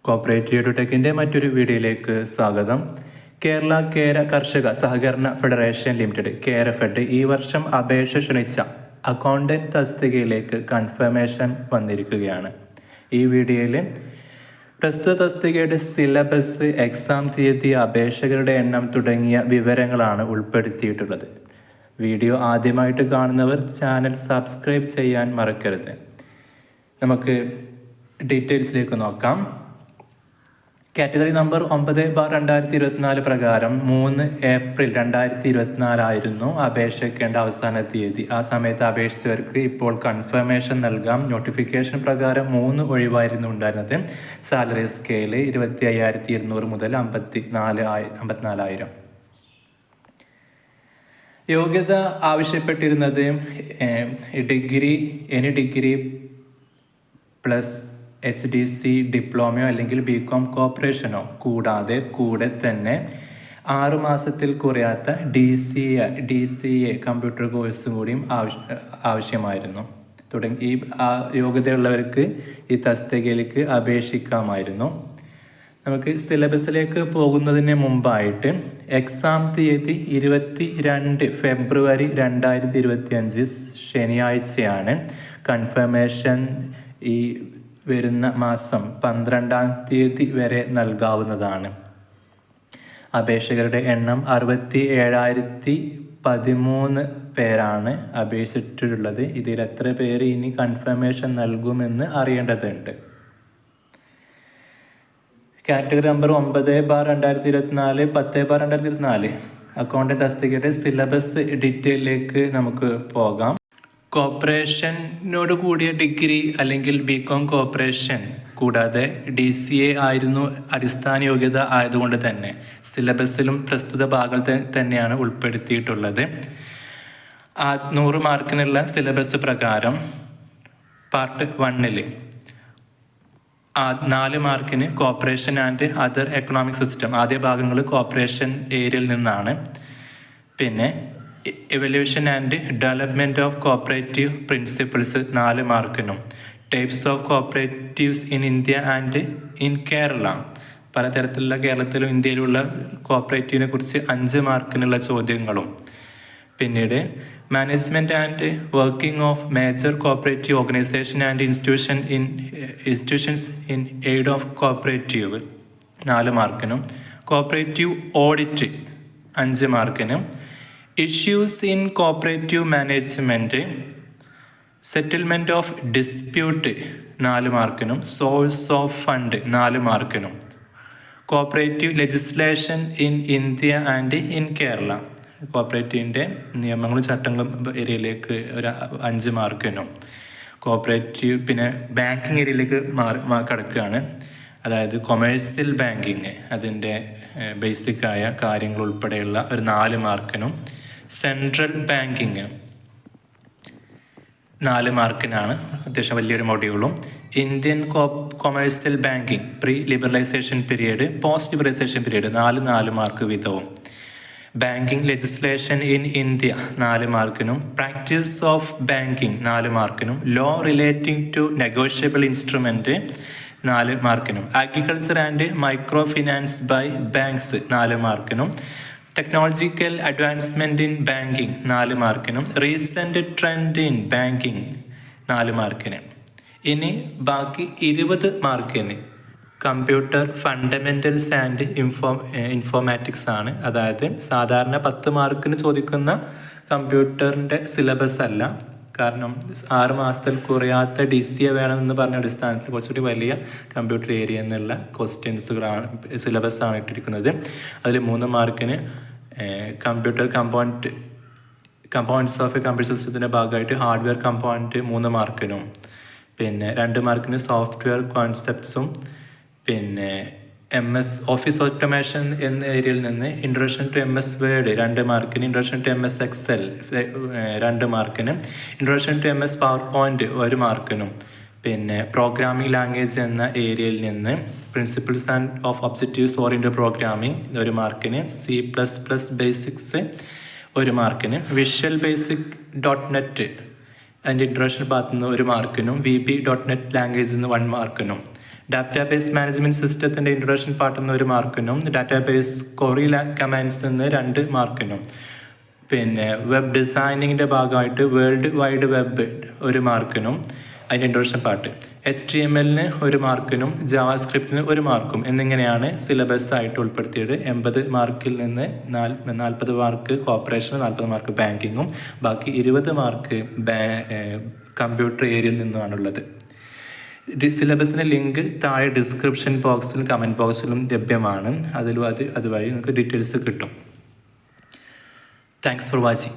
Cooperative എഡ്യൂടെക്കിൻ്റെ മറ്റൊരു വീഡിയോയിലേക്ക് സ്വാഗതം. കേരള കേര കർഷക സഹകരണ ഫെഡറേഷൻ ലിമിറ്റഡ് കേരഫെഡ് ഈ വർഷം അപേക്ഷ ക്ഷണിച്ച അക്കൗണ്ടന്റ് തസ്തികയിലേക്ക് കൺഫർമേഷൻ വന്നിരിക്കുകയാണ്. ഈ വീഡിയോയിൽ പ്രസ്തുത തസ്തികയുടെ സിലബസ്, എക്സാം തീയതി, അപേക്ഷകരുടെ എണ്ണം തുടങ്ങിയ വിവരങ്ങളാണ് ഉൾപ്പെടുത്തിയിട്ടുള്ളത്. വീഡിയോ ആദ്യമായിട്ട് കാണുന്നവർ ചാനൽ സബ്സ്ക്രൈബ് ചെയ്യാൻ മറക്കരുത്. നമുക്ക് ഡീറ്റെയിൽസിലേക്ക് നോക്കാം. കാറ്റഗറി നമ്പർ 9/2024 പ്രകാരം 3 ഏപ്രിൽ 2024 ആയിരുന്നു അപേക്ഷിക്കേണ്ട അവസാന തീയതി. ആ സമയത്ത് അപേക്ഷിച്ചവർക്ക് ഇപ്പോൾ കൺഫർമേഷൻ നൽകാം. നോട്ടിഫിക്കേഷൻ പ്രകാരം 3 ഒഴിവായിരുന്നു ഉണ്ടായിരുന്നത്. സാലറി സ്കെയില് 25,200 മുതൽ 54,000. യോഗ്യത ആവശ്യപ്പെട്ടിരുന്നത് ഡിഗ്രി പ്ലസ് HDC ഡിപ്ലോമയോ അല്ലെങ്കിൽ BCom കോർപ്പറേഷനോ കൂടെ തന്നെ 6 മാസത്തിൽ കുറയാത്ത DCA കമ്പ്യൂട്ടർ കോഴ്സും കൂടിയും ആവശ്യമായിരുന്നു. ഈ യോഗ്യതയുള്ളവർക്ക് ഈ തസ്തികയിലേക്ക് അപേക്ഷിക്കാമായിരുന്നു. നമുക്ക് സിലബസിലേക്ക് പോകുന്നതിന് മുമ്പായിട്ട് എക്സാം തീയതി 22 ഫെബ്രുവരി 2025 ശനിയാഴ്ചയാണ്. കൺഫർമേഷൻ ഈ വരുന്ന മാസം 12-ാം തീയതി വരെ നൽകാവുന്നതാണ്. അപേക്ഷകരുടെ എണ്ണം 67,013 പേരാണ് അപേക്ഷിച്ചിട്ടുള്ളത്. ഇതിൽ എത്ര പേര് ഇനി കൺഫർമേഷൻ നൽകുമെന്ന് അറിയേണ്ടതുണ്ട്. കാറ്റഗറി നമ്പർ 9/2024, 10/2024 അക്കൗണ്ട് തസ്തികയുടെ സിലബസ് ഡീറ്റെയിലേക്ക് നമുക്ക് പോകാം. കോർപ്പറേഷനോട് കൂടിയ ഡിഗ്രി അല്ലെങ്കിൽ BCom കോർപ്പറേഷൻ കൂടാതെ DCA ആയിരുന്നു അടിസ്ഥാന യോഗ്യത ആയതുകൊണ്ട് തന്നെ സിലബസിലും പ്രസ്തുത ഭാഗങ്ങൾ തന്നെയാണ് ഉൾപ്പെടുത്തിയിട്ടുള്ളത്. 100 മാർക്കിനുള്ള സിലബസ് പ്രകാരം പാർട്ട് 1 4 മാർക്കിന് corporation and other economic system, ആദ്യ ഭാഗങ്ങൾ കോർപ്പറേഷൻ ഏരിയയിൽ നിന്നാണ്. പിന്നെ evolution and development of cooperative principles 4 മാർക്കിനും, types of cooperatives in India and in Kerala, പലതരത്തിലുള്ള കേരളത്തിലും ഇന്ത്യയിലുള്ള കോപ്പറേറ്റീവിനെ കുറിച്ച് 5 മാർക്കിനുള്ള ചോദ്യങ്ങളും, പിന്നീട് management and working of major cooperative organisation and institutions in aid of cooperative 4 മാർക്കിനും, കോപ്പറേറ്റീവ് ഓഡിറ്റ് 5 മാർക്കിനും, issues in cooperative management, settlement of dispute 4 മാർക്കിനും, സോഴ്സ് ഓഫ് ഫണ്ട് 4 മാർക്കിനും, cooperative legislation in India and in Kerala, കോപ്പറേറ്റീവിൻ്റെ നിയമങ്ങളും ചട്ടങ്ങളും ഏരിയയിലേക്ക് ഒരു 5 മാർക്കിനും, cooperative പിന്നെ ബാങ്കിങ് ഏരിയയിലേക്ക് കടക്കുകയാണ്. അതായത് കൊമേഴ്സ്യൽ ബാങ്കിങ്, അതിൻ്റെ ബേസിക്കായ കാര്യങ്ങൾ ഉൾപ്പെടെയുള്ള ഒരു 4 മാർക്കിനും, സെൻട്രൽ ബാങ്കിങ് 4 മാർക്കിനാണ്, അത്യാവശ്യം വലിയൊരു മൊഡ്യൂളും, Indian commercial banking pre liberalisation period, post liberalisation period 4 mark വീതവും, ബാങ്കിങ് ലെജിസ്ലേഷൻ ഇൻ ഇന്ത്യ 4 മാർക്കിനും, പ്രാക്ടീസ് ഓഫ് ബാങ്കിങ് 4 മാർക്കിനും, law relating to negotiable instrument 4 മാർക്കിനും, agriculture and micro finance by banks 4 മാർക്കിനും, ടെക്നോളജിക്കൽ അഡ്വാൻസ്മെൻറ്റ് ഇൻ ബാങ്കിങ് 4 മാർക്കിനും, recent trend in banking 4 മാർക്കിന്. ഇനി ബാക്കി 20 മാർക്കിന് കമ്പ്യൂട്ടർ ഫണ്ടമെൻ്റൽസ് ആൻഡ് ഇൻഫോർമാറ്റിക്സ് ആണ്. അതായത് സാധാരണ 10 മാർക്കിന് ചോദിക്കുന്ന കമ്പ്യൂട്ടറിൻ്റെ സിലബസ് അല്ല. കാരണം 6 മാസത്തിൽ കുറയാത്ത DCA വേണമെന്ന് പറഞ്ഞ അടിസ്ഥാനത്തിൽ കുറച്ചുകൂടി വലിയ കമ്പ്യൂട്ടർ ഏരിയ എന്നുള്ള ക്വസ്റ്റ്യൻസുകളാണ്, സിലബസാണ് ഇട്ടിരിക്കുന്നത്. അതിൽ 3 മാർക്കിന് computer components of A computer സിസ്റ്റത്തിൻ്റെ ഭാഗമായിട്ട് ഹാർഡ്വെയർ കമ്പോണൻറ്റ് 3 മാർക്കിനും, പിന്നെ 2 മാർക്കിന് സോഫ്റ്റ്വെയർ കോൺസെപ്റ്റ്സും, പിന്നെ MS ഓഫീസ് ഓട്ടോമേഷൻ എന്ന ഏരിയയിൽ നിന്ന് ഇൻട്രൊഡക്ഷൻ ടു MS വേർഡ് 2 മാർക്കിന്, ഇൻട്രൊഡക്ഷൻ ടു MS എക്സൽ 2 മാർക്കിന്, introduction to MS PowerPoint 1 മാർക്കിനും, പിന്നെ പ്രോഗ്രാമിംഗ് ലാംഗ്വേജ് എന്ന ഏരിയയിൽ നിന്ന് principles and of objectives oriented programming 1 മാർക്കിന്, C++ ബേസിക്സ് 1 മാർക്കിന്, വിഷ്വൽ ബേസിക് .NET അതിൻ്റെ ഇൻട്രൊഡക്ഷൻ ഭാഗത്തു നിന്ന് 1 മാർക്കിനും, VB .NET ലാംഗ്വേജിൽ നിന്ന് 1 മാർക്കിനും, ഡാറ്റാബേസ് മാനേജ്മെൻറ്റ് സിസ്റ്റത്തിൻ്റെ ഇൻട്രൊഡക്ഷൻ പാർട്ട് എന്ന 1 മാർക്കിനും ഡാറ്റാബേസ് ക്വറി കമാൻഡ്സ് നിന്ന് 2 മാർക്കിനും പിന്നെ വെബ് ഡിസൈനിങ്ങിൻ്റെ ഭാഗമായിട്ട് വേൾഡ് വൈഡ് വെബ് 1 മാർക്കിനും അതിൻ്റെ ഇൻട്രൊഡക്ഷൻ പാർട്ട്, HTML-ന് 1 മാർക്കിനും ജാവാസ്ക്രിപ്റ്റിന് 1 മാർക്കും എന്നിങ്ങനെയാണ് സിലബസ് ആയിട്ട് ഉൾപ്പെടുത്തിയത്. 80 മാർക്കിൽ നിന്ന് 40 മാർക്ക് കോപ്പറേഷനും 40 മാർക്ക് ബാങ്കിങ്ങും ബാക്കി 20 മാർക്ക് കമ്പ്യൂട്ടർ ഏരിയയിൽ നിന്നുമാണുള്ളത്. സിലബസിൻ്റെ ലിങ്ക് താഴെ ഡിസ്ക്രിപ്ഷൻ ബോക്സിലും കമൻറ്റ് ബോക്സിലും ലഭ്യമാണ്. അതുവഴി നിങ്ങൾക്ക് ഡീറ്റെയിൽസ് കിട്ടും. Thanks for watching.